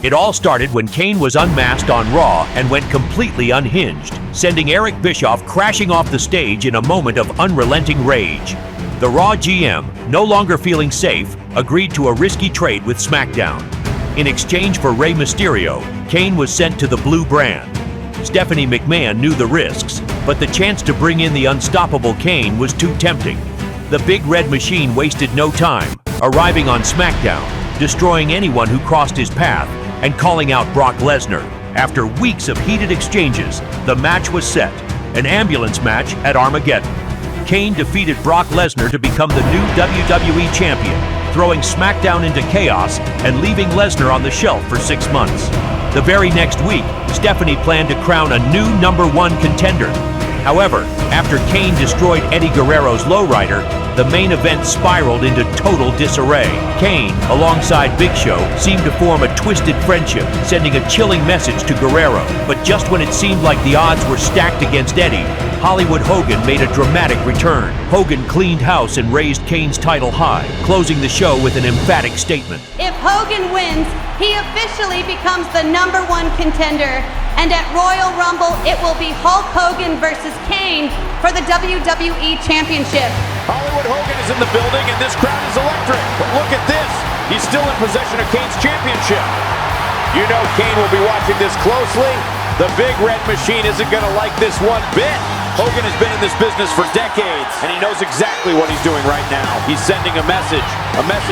It all started when Kane was unmasked on Raw and went completely unhinged, sending Eric Bischoff crashing off the stage in a moment of unrelenting rage. The Raw GM, no longer feeling safe, agreed to a risky trade with SmackDown. In exchange for Rey Mysterio, Kane was sent to the Blue brand. Stephanie McMahon knew the risks, but the chance to bring in the unstoppable Kane was too tempting. The Big Red Machine wasted no time, arriving on SmackDown, destroying anyone who crossed his path, and calling out Brock Lesnar. After weeks of heated exchanges, the match was set, an ambulance match at Armageddon. Kane defeated Brock Lesnar to become the new WWE Champion, throwing SmackDown into chaos and leaving Lesnar on the shelf for 6 months. The very next week, Stephanie planned to crown a new #1 contender. However, after Kane destroyed Eddie Guerrero's lowrider, the main event spiraled into total disarray. Kane, alongside Big Show, seemed to form a twisted friendship, sending a chilling message to Guerrero. But just when it seemed like the odds were stacked against Eddie, Hollywood Hogan made a dramatic return. Hogan cleaned house and raised Kane's title high, closing the show with an emphatic statement. If Hogan wins, he officially becomes the #1 contender, and at Royal Rumble, it will be Hulk Hogan versus Kane for the WWE Championship. Hollywood Hogan is in the building, and this crowd is electric. But look at this. He's still in possession of Kane's championship. You know Kane will be watching this closely. The Big Red Machine isn't going to like this one bit. Hogan has been in this business for decades, and he knows exactly what he's doing right now. He's sending a message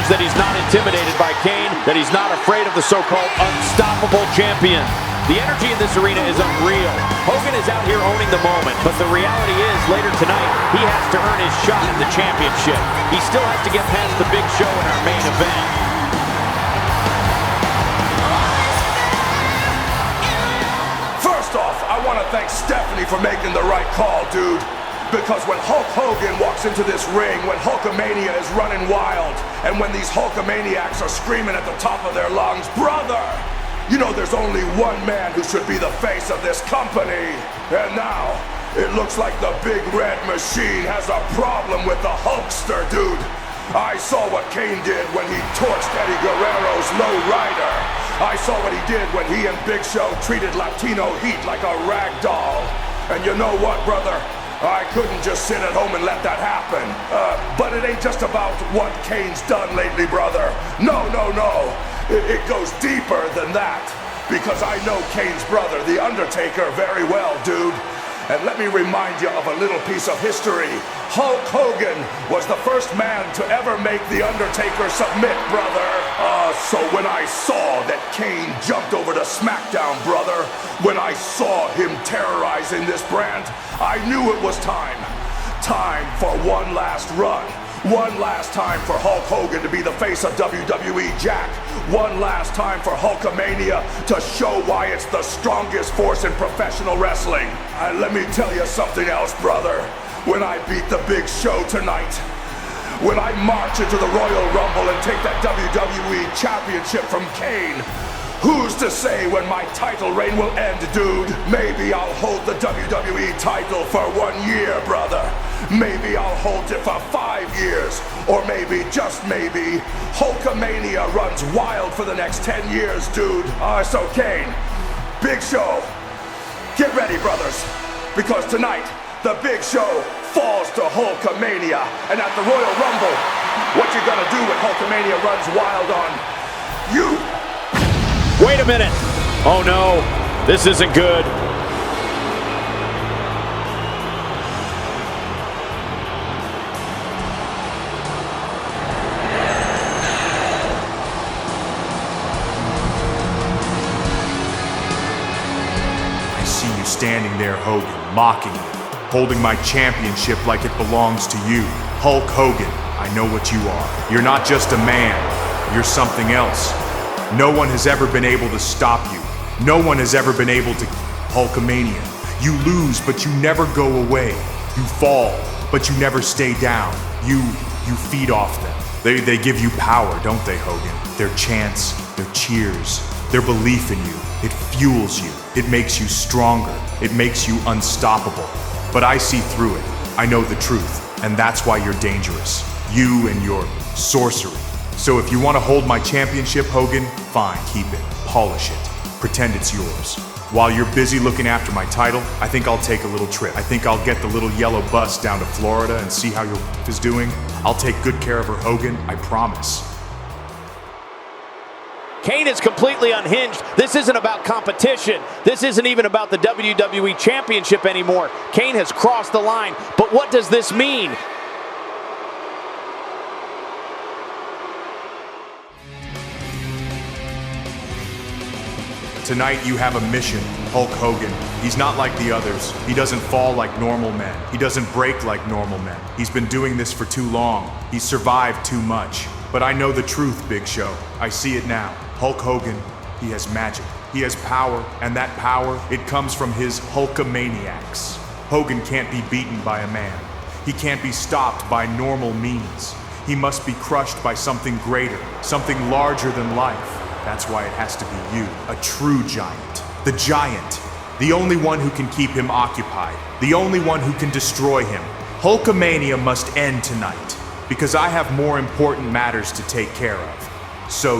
that he's not intimidated by Kane, that he's not afraid of the so-called unstoppable champion. The energy in this arena is unreal. Hogan is out here owning the moment, but the reality is, later tonight, he has to earn his shot at the championship. He still has to get past the Big Show in our main event. First off, I want to thank Stephanie for making the right call, dude. Because when Hulk Hogan walks into this ring, when Hulkamania is running wild, and when these Hulkamaniacs are screaming at the top of their lungs, brother, you know there's only one man who should be the face of this company. And now, it looks like the Big Red Machine has a problem with the Hulkster, dude. I saw what Kane did when he torched Eddie Guerrero's lowrider. I saw what he did when he and Big Show treated Latino heat like a rag doll. And you know what, brother? I couldn't just sit at home and let that happen. But it ain't just about what Kane's done lately, brother. No. It goes deeper than that. Because I know Kane's brother, The Undertaker, very well, dude. And let me remind you of a little piece of history. Hulk Hogan was the first man to ever make The Undertaker submit, brother. So when I saw that Kane jumped over to SmackDown, brother, when I saw him terrorizing this brand, I knew it was time. Time for one last run. One last time for Hulk Hogan to be the face of WWE, Jack. One last time for Hulkamania to show why it's the strongest force in professional wrestling. And let me tell you something else, brother. When I beat the Big Show tonight, when I march into the Royal Rumble and take that WWE Championship from Kane, who's to say when my title reign will end, dude? Maybe I'll hold the WWE title for 1 year, brother. Maybe I'll hold it for 5 years. Or maybe, just maybe, Hulkamania runs wild for the next 10 years, dude. So Kane, Big Show, get ready, brothers. Because tonight, the Big Show falls to Hulkamania. And at the Royal Rumble, what you gonna do when Hulkamania runs wild on you? Wait a minute. Oh no, this isn't good. I see you standing there, Hogan, mocking me, holding my championship like it belongs to you. Hulk Hogan, I know what you are. You're not just a man, you're something else. No one has ever been able to stop you. No one has ever been able to Hulkamania. You lose, but you never go away. You fall, but you never stay down. You feed off them. They give you power, don't they, Hogan? Their chants, their cheers, their belief in you. It fuels you. It makes you stronger. It makes you unstoppable. But I see through it. I know the truth, and that's why you're dangerous. You and your sorcery. So if you want to hold my championship, Hogan, fine, keep it. polish it. Pretend it's yours. While you're busy looking after my title, I think I'll take a little trip. I think I'll get the little yellow bus down to Florida and see how your wife is doing. I'll take good care of her, Hogan, I promise. Kane is completely unhinged. This isn't about competition. This isn't even about the WWE Championship anymore. Kane has crossed the line. But what does this mean? Tonight you have a mission, Hulk Hogan. He's not like the others. He doesn't fall like normal men. He doesn't break like normal men. He's been doing this for too long. He's survived too much. But I know the truth, Big Show. I see it now. Hulk Hogan, he has magic. He has power, and that power, it comes from his Hulkamaniacs. Hogan can't be beaten by a man. He can't be stopped by normal means. He must be crushed by something greater, something larger than life. That's why it has to be you, a true giant. The giant. The only one who can keep him occupied. The only one who can destroy him. Hulkamania must end tonight, because I have more important matters to take care of. So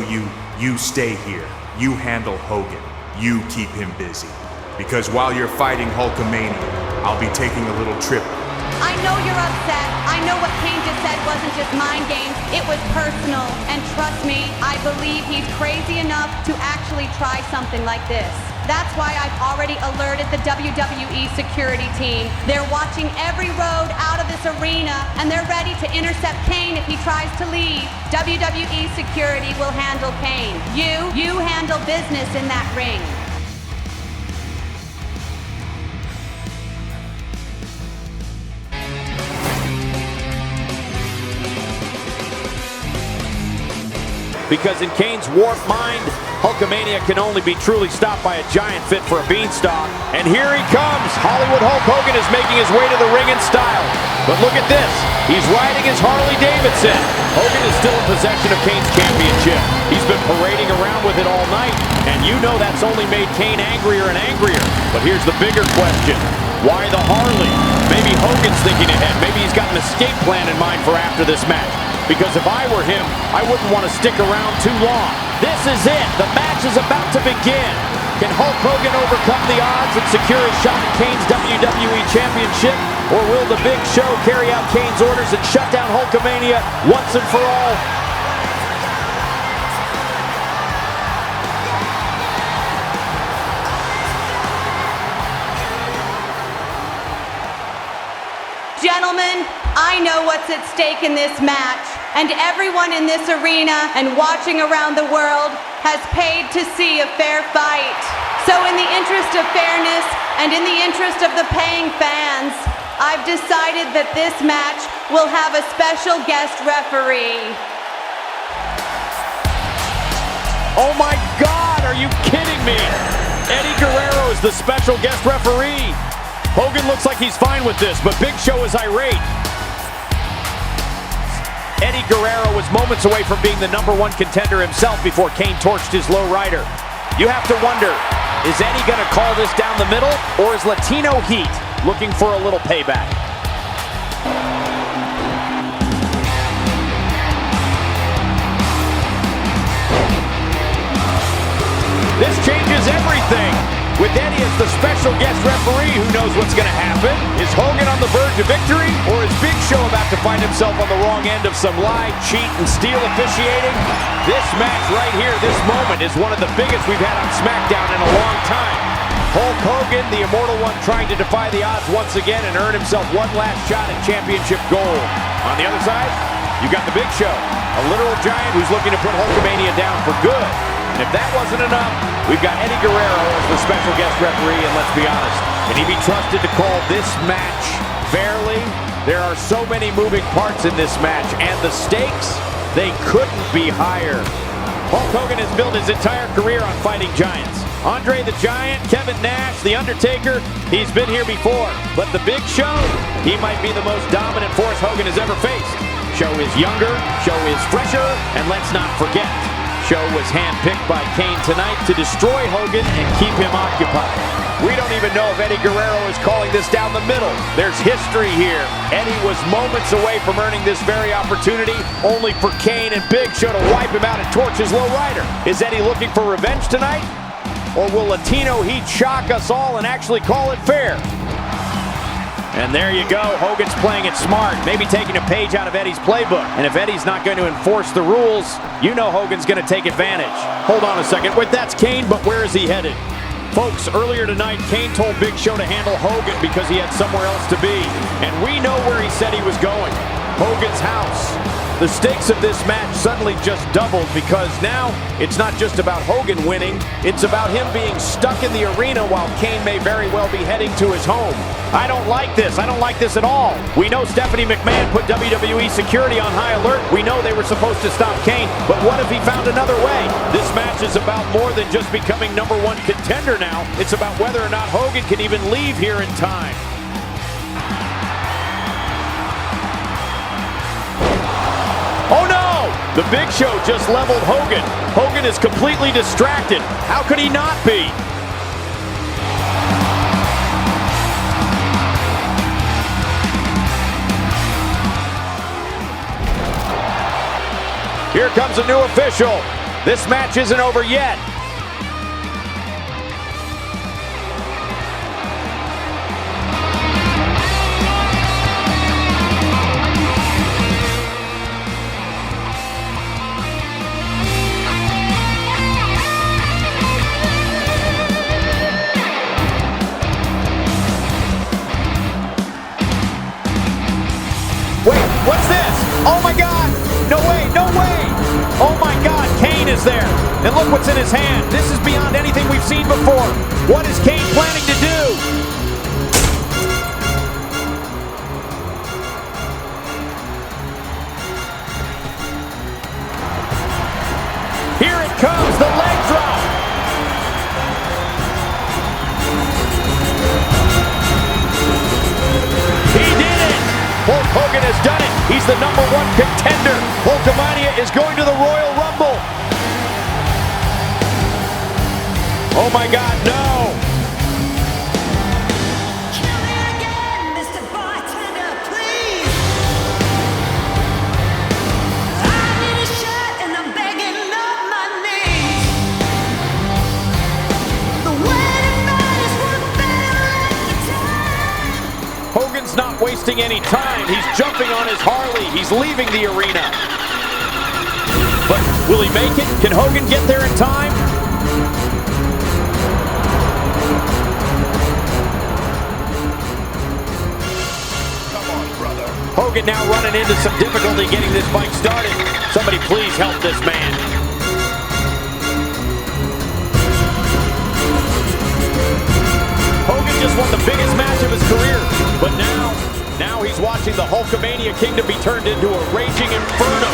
you stay here. You handle Hogan. You keep him busy. Because while you're fighting Hulkamania, I'll be taking a little trip. I know you're upset. I know what Kane just said wasn't just mind games. It was personal. And trust me, I believe he's crazy enough to actually try something like this. That's why I've already alerted the WWE security team. They're watching every road out of this arena, and they're ready to intercept Kane if he tries to leave. WWE security will handle Kane. You handle business in that ring. Because in Kane's warped mind, Hulkamania can only be truly stopped by a giant fit for a beanstalk. And here he comes. Hollywood Hulk Hogan is making his way to the ring in style. But look at this. He's riding his Harley Davidson. Hogan is still in possession of Kane's championship. He's been parading around with it all night. And you know that's only made Kane angrier and angrier. But here's the bigger question. Why the Harley? Maybe Hogan's thinking ahead. Maybe he's got an escape plan in mind for after this match. Because if I were him, I wouldn't want to stick around too long. This is it. The match is about to begin. Can Hulk Hogan overcome the odds and secure his shot at Kane's WWE Championship? Or will the Big Show carry out Kane's orders and shut down Hulkamania once and for all? Gentlemen, I know what's at stake in this match, and everyone in this arena and watching around the world has paid to see a fair fight. So in the interest of fairness and in the interest of the paying fans, I've decided that this match will have a special guest referee. Oh my God, are you kidding me? Eddie Guerrero is the special guest referee. Hogan looks like he's fine with this, but Big Show is irate. Eddie Guerrero was moments away from being the #1 contender himself before Kane torched his lowrider. You have to wonder, is Eddie going to call this down the middle, or is Latino Heat looking for a little payback? This changes everything. With Eddie as the special guest referee, who knows what's going to happen? Is Hogan on the verge of victory, or is Big Show about to find himself on the wrong end of some lie, cheat, and steal officiating? This match right here, this moment, is one of the biggest we've had on SmackDown in a long time. Hulk Hogan, the immortal one, trying to defy the odds once again and earn himself one last shot at championship gold. On the other side, you got the Big Show, a literal giant who's looking to put Hulkamania down for good. And if that wasn't enough, we've got Eddie Guerrero as the special guest referee, and let's be honest, can he be trusted to call this match fairly? There are so many moving parts in this match, and the stakes, they couldn't be higher. Hulk Hogan has built his entire career on fighting giants. Andre the Giant, Kevin Nash, The Undertaker, he's been here before. But the Big Show, he might be the most dominant force Hogan has ever faced. Show is younger, Show is fresher, and let's not forget, Show was handpicked by Kane tonight to destroy Hogan and keep him occupied. We don't even know if Eddie Guerrero is calling this down the middle. There's history here. Eddie was moments away from earning this very opportunity, only for Kane and Big Show to wipe him out and torch his lowrider. Is Eddie looking for revenge tonight? Or will Latino heat shock us all and actually call it fair? And there you go. Hogan's playing it smart, maybe taking a page out of Eddie's playbook. And if Eddie's not going to enforce the rules, you know Hogan's going to take advantage. Hold on a second. Wait, that's Kane, but where is he headed? Folks, earlier tonight, Kane told Big Show to handle Hogan because he had somewhere else to be. And we know where he said he was going. Hogan's house. The stakes of this match suddenly just doubled because now it's not just about Hogan winning, it's about him being stuck in the arena while Kane may very well be heading to his home. I don't like this. I don't like this at all. We know Stephanie McMahon put WWE security on high alert. We know they were supposed to stop Kane, but what if he found another way? This match is about more than just becoming #1 contender now. It's about whether or not Hogan can even leave here in time. Oh no! The Big Show just leveled Hogan. Hogan is completely distracted. How could he not be? Here comes a new official. This match isn't over yet. Wait, what's this? Oh my God! No way, no way! Oh my God, Kane is there. And look what's in his hand. This is beyond anything we've seen before. What is Kane planning to do? Here it comes, the leg drop. He did it! Hulk Hogan has done it. He's the #1 contender. Hulkamania is going to the Royal Rumble. Oh my God, no! Kill me again, Mr. Bartender, please. I need a shot and I'm begging on my knees. The wedding band is worth better at the time. Hogan's not wasting any time. He's jumping on his Harley. He's leaving the arena. But will he make it? Can Hogan get there in time? Come on, brother. Hogan now running into some difficulty getting this bike started. Somebody please help this man. Hogan just won the biggest match of his career, but now he's watching the Hulkamania Kingdom be turned into a raging inferno.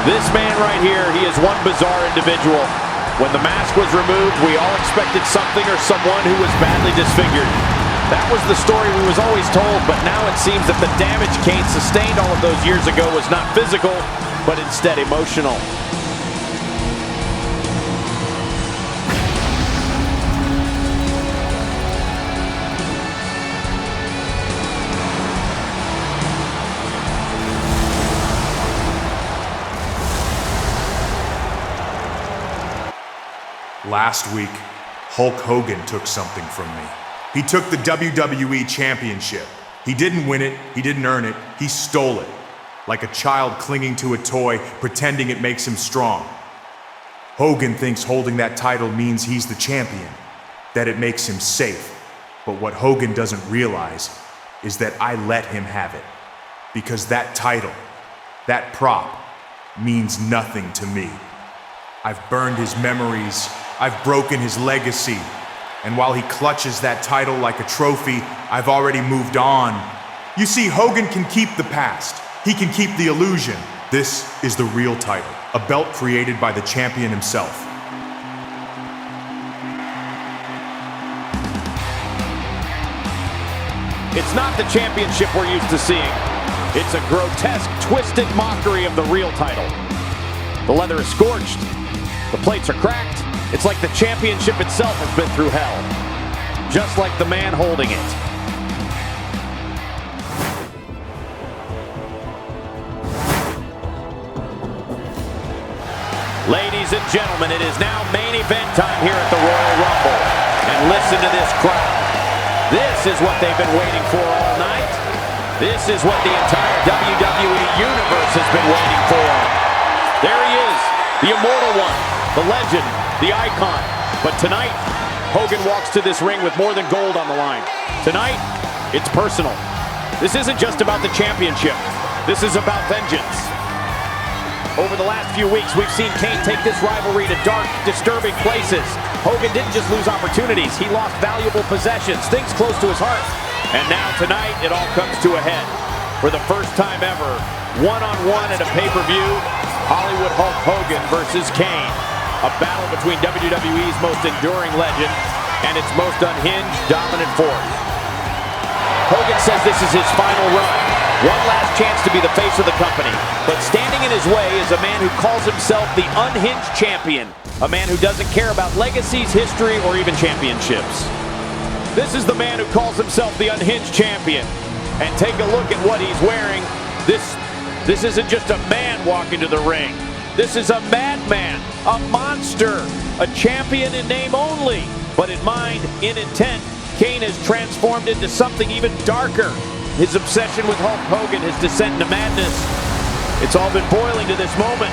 This man right here, he is one bizarre individual. When the mask was removed, we all expected something or someone who was badly disfigured. That was the story we was always told, but now it seems that the damage Kane sustained all of those years ago was not physical, but instead emotional. Last week, Hulk Hogan took something from me. He took the WWE Championship. He didn't win it, he didn't earn it, he stole it. Like a child clinging to a toy, pretending it makes him strong. Hogan thinks holding that title means he's the champion, that it makes him safe. But what Hogan doesn't realize is that I let him have it. Because that title, that prop, means nothing to me. I've burned his memories, I've broken his legacy, and while he clutches that title like a trophy, I've already moved on. You see, Hogan can keep the past, he can keep the illusion, This is the real title, a belt created by the champion himself. It's not the championship we're used to seeing. It's a grotesque, twisted mockery of the real title. The leather is scorched. The plates are cracked. It's like the championship itself has been through hell. Just like the man holding it. Ladies and gentlemen, it is now main event time here at the Royal Rumble. And listen to this crowd. This is what they've been waiting for all night. This is what the entire WWE Universe has been waiting for. There he is, the immortal one, the legend, the icon. But tonight, Hogan walks to this ring with more than gold on the line. Tonight, it's personal. This isn't just about the championship. This is about vengeance. Over the last few weeks, we've seen Kane take this rivalry to dark, disturbing places. Hogan didn't just lose opportunities, he lost valuable possessions, things close to his heart. And now tonight, it all comes to a head. For the first time ever, one-on-one at a pay-per-view, Hollywood Hulk Hogan versus Kane. A battle between WWE's most enduring legend and its most unhinged, dominant force. Hogan says this is his final run. One last chance to be the face of the company. But standing in his way is a man who calls himself the Unhinged Champion. A man who doesn't care about legacies, history, or even championships. This is the man who calls himself the Unhinged Champion. And take a look at what he's wearing. This isn't just a man walking to the ring. This is a madman, a monster, a champion in name only. But in mind, in intent, Kane has transformed into something even darker. His obsession with Hulk Hogan, his descent into madness. It's all been boiling to this moment.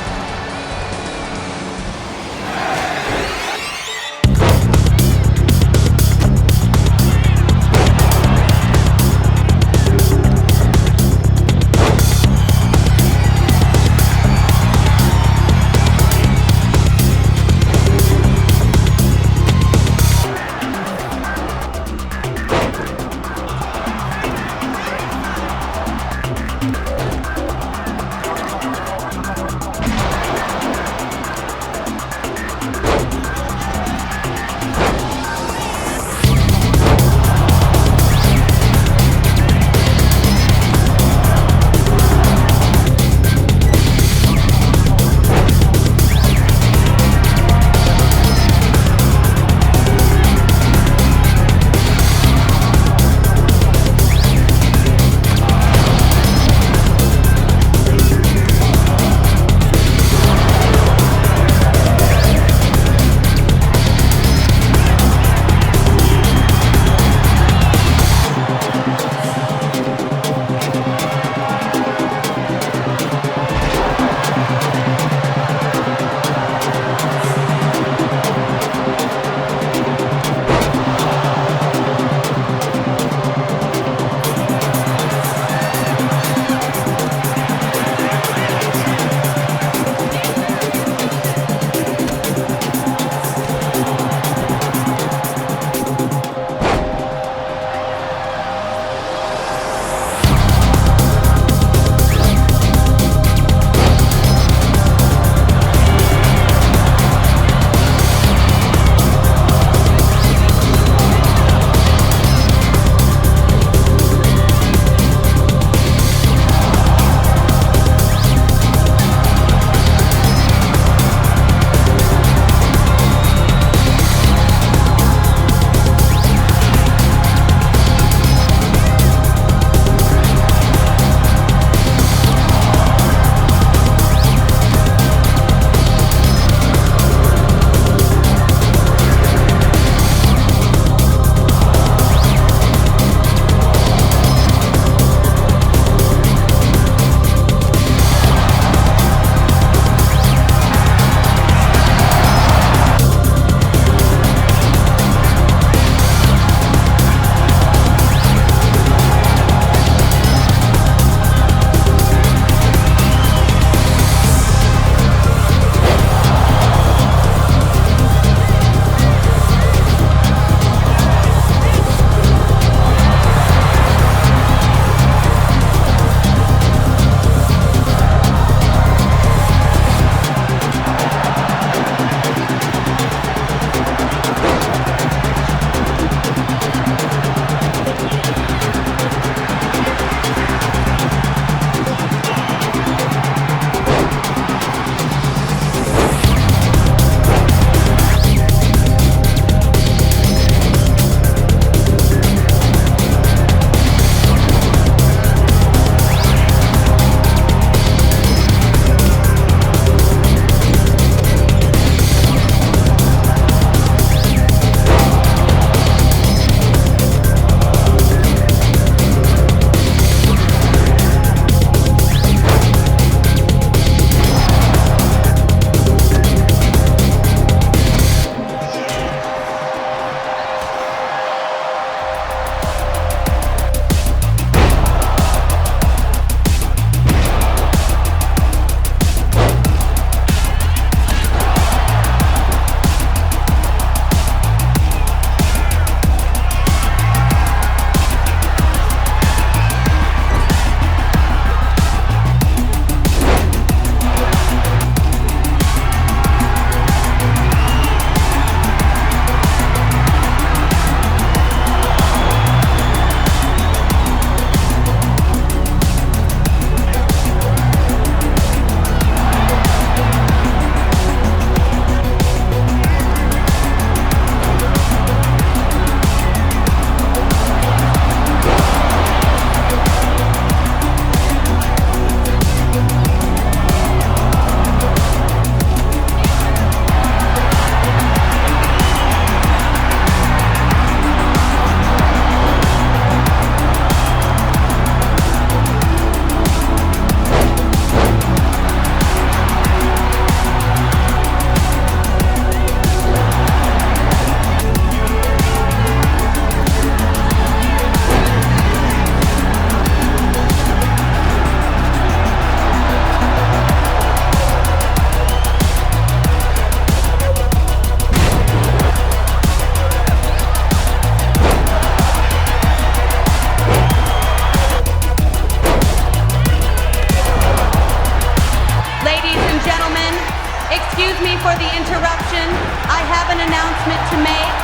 for the interruption. I have an announcement to make.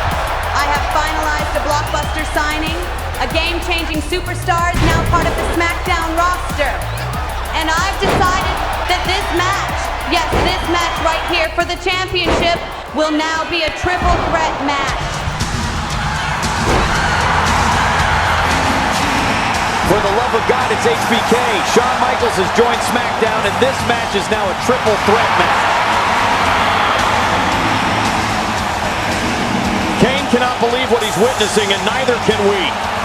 I have finalized a blockbuster signing. A game-changing superstar is now part of the SmackDown roster. And I've decided that this match, yes, this match right here for the championship, will now be a triple threat match. For the love of God, it's HBK. Shawn Michaels has joined SmackDown, and this match is now a triple threat match. Kane cannot believe what he's witnessing, and neither can we.